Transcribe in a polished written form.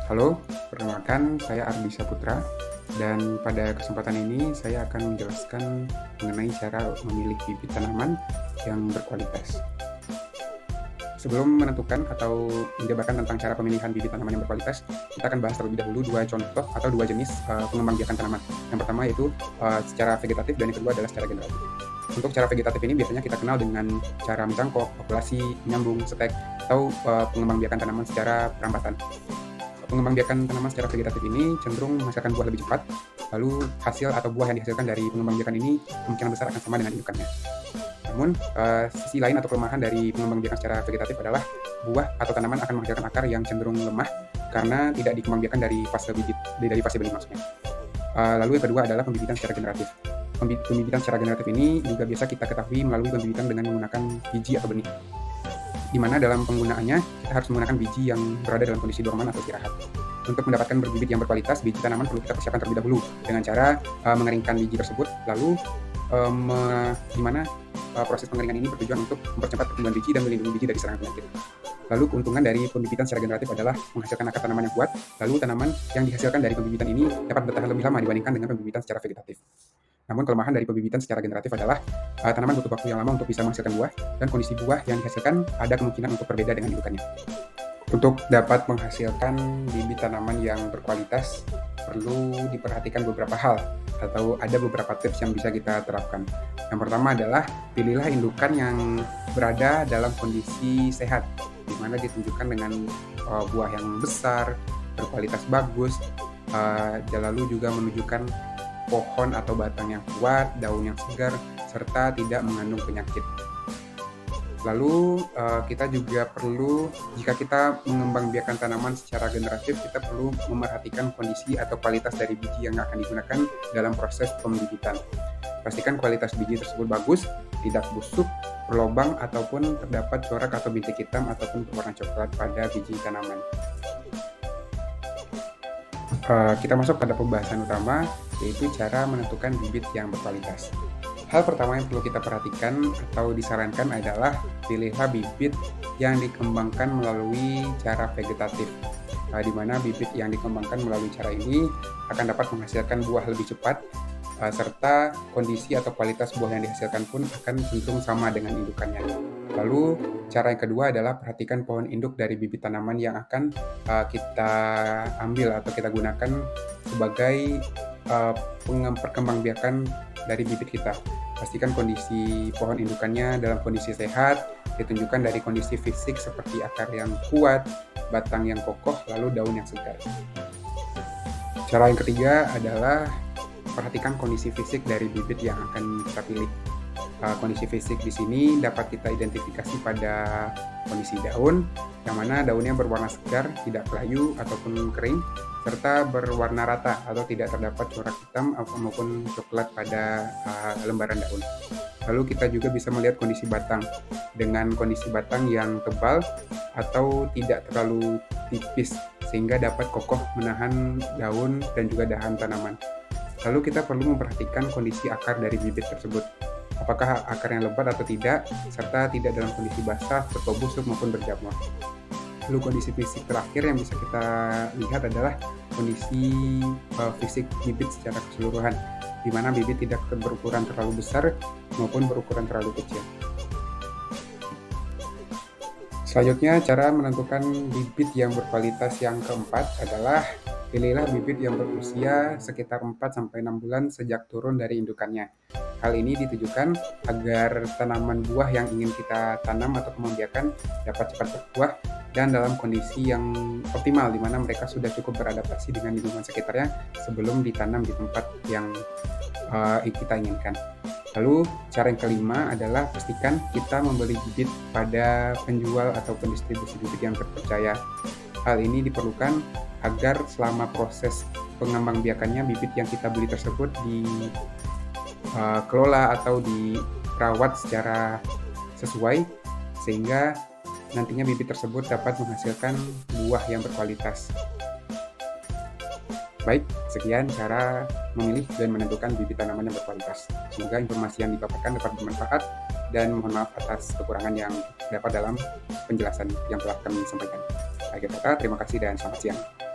Halo, perkenalkan saya Ardi Saputra dan pada kesempatan ini saya akan menjelaskan mengenai cara memilih bibit tanaman yang berkualitas. Sebelum menentukan atau menjabarkan tentang cara pemilihan bibit tanaman yang berkualitas, kita akan bahas terlebih dahulu dua contoh atau dua jenis pengembangbiakan tanaman. Yang pertama yaitu secara vegetatif dan yang kedua adalah secara generatif. Untuk cara vegetatif ini biasanya kita kenal dengan cara mencangkok, populasi, menyambung, stek, atau pengembangbiakan tanaman secara perampatan. Pengembangbiakan tanaman secara vegetatif ini cenderung menghasilkan buah lebih cepat, lalu hasil atau buah yang dihasilkan dari pengembangbiakan ini kemungkinan besar akan sama dengan indukannya. Namun, sisi lain atau kelemahan dari pengembangbiakan secara vegetatif adalah buah atau tanaman akan menghasilkan akar yang cenderung lemah karena tidak dikembangbiakan dari fase benih maksudnya. Lalu yang kedua adalah pembibitan secara generatif. Pembibitan secara generatif ini juga biasa kita ketahui melalui pembibitan dengan menggunakan biji atau benih, di mana dalam penggunaannya kita harus menggunakan biji yang berada dalam kondisi dorman atau istirahat. Untuk mendapatkan bibit yang berkualitas, biji tanaman perlu kita persiapkan terlebih dahulu dengan cara mengeringkan biji tersebut, lalu di mana proses pengeringan ini bertujuan untuk mempercepat pertumbuhan biji dan melindungi biji dari serangan penyakit. Lalu keuntungan dari pembibitan secara generatif adalah menghasilkan akar tanaman yang kuat, lalu tanaman yang dihasilkan dari pembibitan ini dapat bertahan lebih lama dibandingkan dengan pembibitan secara vegetatif. Namun kelemahan dari pembibitan secara generatif adalah tanaman butuh waktu yang lama untuk bisa menghasilkan buah, dan kondisi buah yang dihasilkan ada kemungkinan untuk berbeda dengan indukannya. Untuk dapat menghasilkan bibit tanaman yang berkualitas, perlu diperhatikan beberapa hal, atau ada beberapa tips yang bisa kita terapkan. Yang pertama adalah pilihlah indukan yang berada dalam kondisi sehat, di mana ditunjukkan dengan buah yang besar, berkualitas bagus, lalu juga menunjukkan pohon atau batang yang kuat, daun yang segar, serta tidak mengandung penyakit. Lalu kita juga perlu, jika kita mengembangbiakan tanaman secara generatif, kita perlu memerhatikan kondisi atau kualitas dari biji yang akan digunakan dalam proses pembibitan. Pastikan kualitas biji tersebut bagus, tidak busuk, berlobang, ataupun terdapat corak atau bintik hitam ataupun berwarna coklat pada biji tanaman. Kita masuk pada pembahasan utama, yaitu cara menentukan bibit yang berkualitas. Hal pertama yang perlu kita perhatikan atau disarankan adalah pilihlah bibit yang dikembangkan melalui cara vegetatif, di mana bibit yang dikembangkan melalui cara ini akan dapat menghasilkan buah lebih cepat, serta kondisi atau kualitas buah yang dihasilkan pun akan cenderung sama dengan indukannya. Lalu cara yang kedua adalah perhatikan pohon induk dari bibit tanaman yang akan kita ambil atau kita gunakan sebagai perkembangbiakan dari bibit kita. Pastikan kondisi pohon indukannya dalam kondisi sehat, ditunjukkan dari kondisi fisik seperti akar yang kuat, batang yang kokoh, lalu daun yang segar. Cara yang ketiga adalah perhatikan kondisi fisik dari bibit yang akan kita pilih. Kondisi fisik di sini dapat kita identifikasi pada kondisi daun, yang mana daunnya berwarna segar, tidak kelayu ataupun kering, serta berwarna rata atau tidak terdapat corak hitam maupun coklat pada lembaran daun. Lalu kita juga bisa melihat kondisi batang, dengan kondisi batang yang tebal atau tidak terlalu tipis sehingga dapat kokoh menahan daun dan juga dahan tanaman. Lalu kita perlu memperhatikan kondisi akar dari bibit tersebut, apakah akarnya lebat atau tidak, serta tidak dalam kondisi basah, atau busuk maupun berjamur. Lalu kondisi fisik terakhir yang bisa kita lihat adalah kondisi fisik bibit secara keseluruhan, di mana bibit tidak berukuran terlalu besar maupun berukuran terlalu kecil. Selanjutnya, cara menentukan bibit yang berkualitas yang keempat adalah pilihlah bibit yang berusia sekitar 4-6 bulan sejak turun dari indukannya. Hal ini ditujukan agar tanaman buah yang ingin kita tanam atau kembangbiakan dapat cepat berbuah dan dalam kondisi yang optimal, di mana mereka sudah cukup beradaptasi dengan lingkungan sekitarnya sebelum ditanam di tempat yang kita inginkan. Lalu cara yang kelima adalah pastikan kita membeli bibit pada penjual atau pendistribusi bibit yang terpercaya. Hal ini diperlukan agar selama proses pengembangbiakannya bibit yang kita beli tersebut dikelola atau dirawat secara sesuai, sehingga nantinya bibit tersebut dapat menghasilkan buah yang berkualitas. Baik, sekian cara memilih dan menentukan bibit tanaman yang berkualitas. Semoga informasi yang dipaparkan dapat bermanfaat, dan mohon maaf atas kekurangan yang dapat dalam penjelasan yang telah kami sampaikan. Akhir kata, terima kasih dan selamat siang.